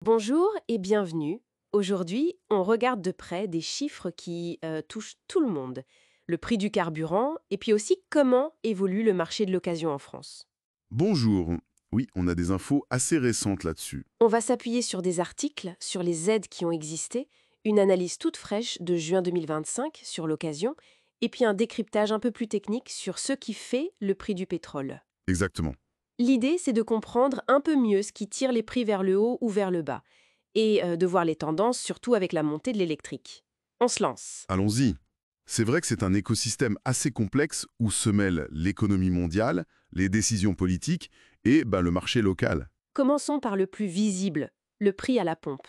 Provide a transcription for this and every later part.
Bonjour et bienvenue. Aujourd'hui, on regarde de près des chiffres qui touchent tout le monde. Le prix du carburant et puis aussi comment évolue le marché de l'occasion en France. Bonjour. Oui, on a des infos assez récentes là-dessus. On va s'appuyer sur des articles, sur les aides qui ont existé, une analyse toute fraîche de juin 2025 sur l'occasion et puis un décryptage un peu plus technique sur ce qui fait le prix du pétrole. Exactement. L'idée, c'est de comprendre un peu mieux ce qui tire les prix vers le haut ou vers le bas, et de voir les tendances, surtout avec la montée de l'électrique. On se lance. Allons-y. C'est vrai que c'est un écosystème assez complexe où se mêlent l'économie mondiale, les décisions politiques et le marché local. Commençons par le plus visible, le prix à la pompe.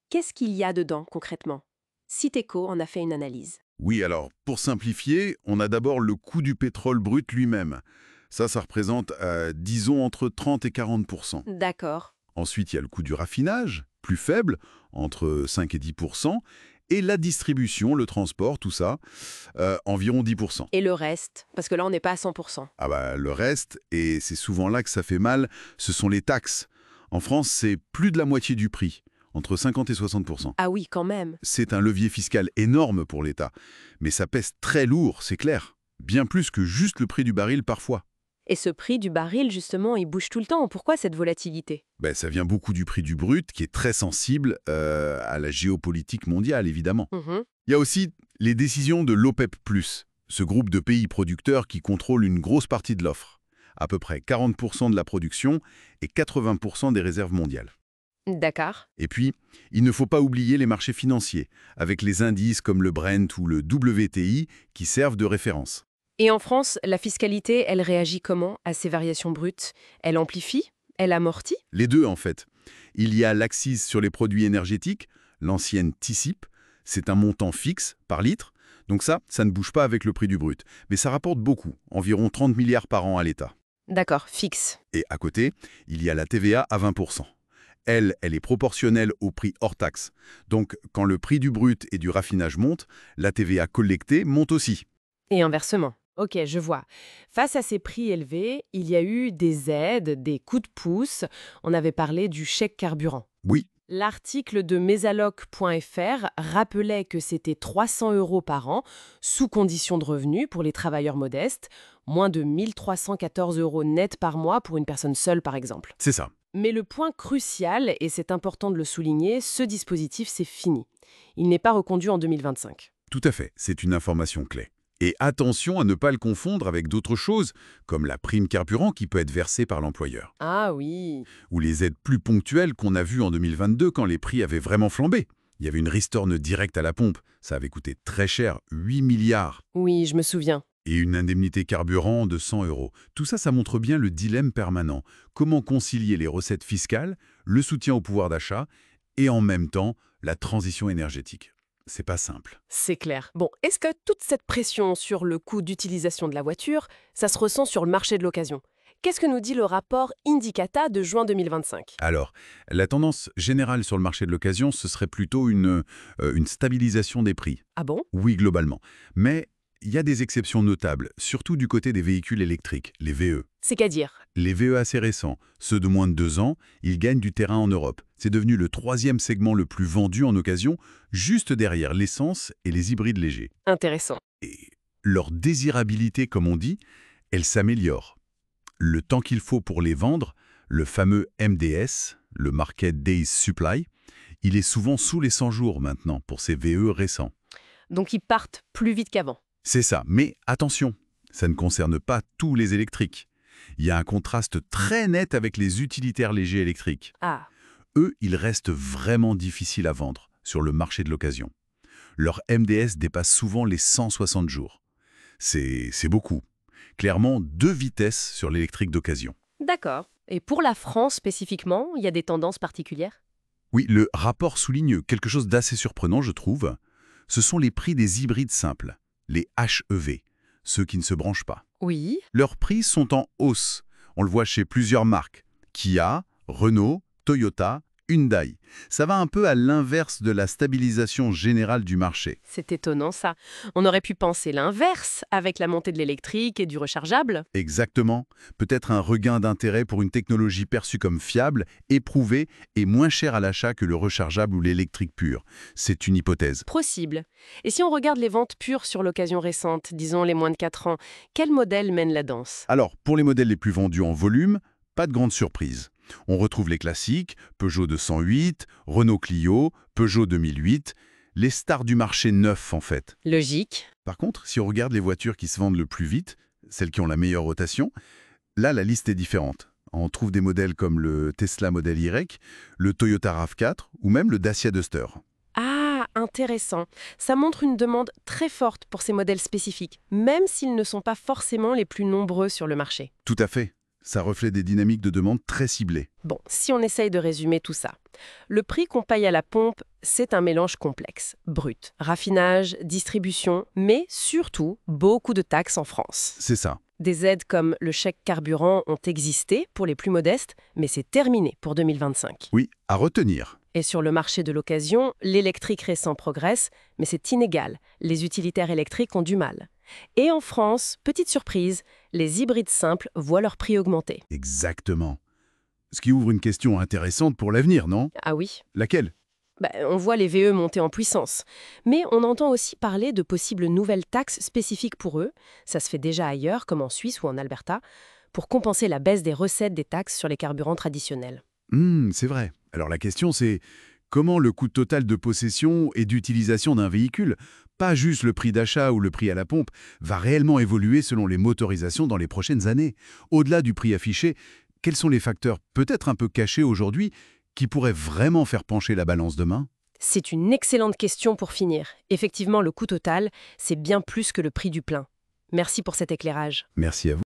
Qu'est-ce qu'il y a dedans concrètement? Citeco en a fait une analyse. Oui, alors, pour simplifier, on a d'abord le coût du pétrole brut lui-même. Ça représente, disons, entre 30 et 40%. D'accord. Ensuite, il y a le coût du raffinage, plus faible, entre 5 et 10%. Et la distribution, le transport, tout ça, environ 10%. Et le reste? Parce que là, on n'est pas à 100%. Ah le reste, et c'est souvent là que ça fait mal, ce sont les taxes. En France, c'est plus de la moitié du prix, entre 50 et 60%. Ah oui, quand même. C'est un levier fiscal énorme pour l'État, mais ça pèse très lourd, c'est clair. Bien plus que juste le prix du baril parfois. Et ce prix du baril, justement, il bouge tout le temps. Pourquoi cette volatilité? Ça vient beaucoup du prix du brut, qui est très sensible à la géopolitique mondiale, évidemment. Mhm. Il y a aussi les décisions de l'OPEP+, ce groupe de pays producteurs qui contrôle une grosse partie de l'offre, à peu près 40% de la production et 80% des réserves mondiales. D'accord. Et puis, il ne faut pas oublier les marchés financiers, avec les indices comme le Brent ou le WTI qui servent de référence. Et en France, la fiscalité, elle réagit comment à ces variations brutes? Elle amplifie? Elle amortit? Les deux, en fait. Il y a l'accise sur les produits énergétiques, l'ancienne TICIP, c'est un montant fixe par litre, donc ça ne bouge pas avec le prix du brut. Mais ça rapporte beaucoup, environ 30 milliards par an à l'État. D'accord, fixe. Et à côté, il y a la TVA à 20%. Elle est proportionnelle au prix hors taxe. Donc, quand le prix du brut et du raffinage monte, la TVA collectée monte aussi. Et inversement. Ok, je vois. Face à ces prix élevés, il y a eu des aides, des coups de pouce. On avait parlé du chèque carburant. Oui, L'article de mesaloc.fr rappelait que c'était 300 € par an, sous condition de revenus pour les travailleurs modestes, moins de 1314 € net par mois pour une personne seule par exemple. c'est ça. Mais le point crucial, et c'est important de le souligner, ce dispositif c'est fini. Il n'est pas reconduit en 2025. Tout à fait, c'est une information clé. Et attention à ne pas le confondre avec d'autres choses, comme la prime carburant qui peut être versée par l'employeur, Ah oui. ou les aides plus ponctuelles qu'on a vues en 2022 quand les prix avaient vraiment flambé. Il y avait une ristourne directe à la pompe, ça avait coûté très cher, 8 milliards, Oui, je me souviens. et une indemnité carburant de 100 euros. Tout ça, ça montre bien le dilemme permanent. Comment concilier les recettes fiscales, le soutien au pouvoir d'achat, et en même temps, la transition énergétique. C'est pas simple. C'est clair. Bon, est-ce que toute cette pression sur le coût d'utilisation de la voiture, ça se ressent sur le marché de l'occasion? Qu'est-ce que nous dit le rapport Indicata de juin 2025? Alors, la tendance générale sur le marché de l'occasion, ce serait plutôt une stabilisation des prix. Ah bon? Oui, globalement. Mais il y a des exceptions notables, surtout du côté des véhicules électriques, les VE. C'est qu'à dire. Les VE assez récents, ceux de moins de 2 ans, ils gagnent du terrain en Europe. C'est devenu le troisième segment le plus vendu en occasion, juste derrière l'essence et les hybrides légers. Intéressant. Et leur désirabilité, comme on dit, elle s'améliore. Le temps qu'il faut pour les vendre, le fameux MDS, le Market Days Supply, il est souvent sous les 100 jours maintenant pour ces VE récents. Donc ils partent plus vite qu'avant. C'est ça, mais attention, ça ne concerne pas tous les électriques. Il y a un contraste très net avec les utilitaires légers électriques. Ah, Eux, ils restent vraiment difficiles à vendre sur le marché de l'occasion. Leur MDS dépasse souvent les 160 jours. C'est beaucoup. Clairement, 2 vitesses sur l'électrique d'occasion. d'accord. Et pour la France spécifiquement, il y a des tendances particulières? Oui, le rapport souligne quelque chose d'assez surprenant, je trouve. Ce sont les prix des hybrides simples, les HEV, ceux qui ne se branchent pas. Oui. Leurs prix sont en hausse. On le voit chez plusieurs marques. Kia, Renault, Toyota, Hyundai. Ça va un peu à l'inverse de la stabilisation générale du marché. C'est étonnant ça. On aurait pu penser l'inverse avec la montée de l'électrique et du rechargeable. Exactement. Peut-être un regain d'intérêt pour une technologie perçue comme fiable, éprouvée et moins chère à l'achat que le rechargeable ou l'électrique pur. C'est une hypothèse. Possible. Et si on regarde les ventes pures sur l'occasion récente, disons les moins de 4 ans, quel modèle mène la danse? Alors, pour les modèles les plus vendus en volume, pas de grande surprise. On retrouve les classiques, Peugeot 208, Renault Clio, Peugeot 2008, les stars du marché neuf en fait. Logique. Par contre, si on regarde les voitures qui se vendent le plus vite, celles qui ont la meilleure rotation, là la liste est différente. On trouve des modèles comme le Tesla Model Y, le Toyota RAV4 ou même le Dacia Duster. Ah, intéressant. Ça montre une demande très forte pour ces modèles spécifiques, même s'ils ne sont pas forcément les plus nombreux sur le marché. Tout à fait. Ça reflète des dynamiques de demande très ciblées. Bon, si on essaye de résumer tout ça. Le prix qu'on paye à la pompe, c'est un mélange complexe, brut. Raffinage, distribution, mais surtout beaucoup de taxes en France. C'est ça. Des aides comme le chèque carburant ont existé pour les plus modestes, mais c'est terminé pour 2025. Oui, à retenir. Et sur le marché de l'occasion, l'électrique récent progresse, mais c'est inégal. Les utilitaires électriques ont du mal. Et en France, petite surprise, les hybrides simples voient leur prix augmenter. Exactement. Ce qui ouvre une question intéressante pour l'avenir, non? Ah oui? Laquelle? On voit les VE monter en puissance. Mais on entend aussi parler de possibles nouvelles taxes spécifiques pour eux, ça se fait déjà ailleurs, comme en Suisse ou en Alberta, pour compenser la baisse des recettes des taxes sur les carburants traditionnels. C'est vrai. Alors la question c'est, comment le coût total de possession et d'utilisation d'un véhicule, pas juste le prix d'achat ou le prix à la pompe, va réellement évoluer selon les motorisations dans les prochaines années? Au-delà du prix affiché, quels sont les facteurs, peut-être un peu cachés aujourd'hui, qui pourraient vraiment faire pencher la balance demain? C'est une excellente question pour finir. Effectivement, le coût total, c'est bien plus que le prix du plein. Merci pour cet éclairage. Merci à vous.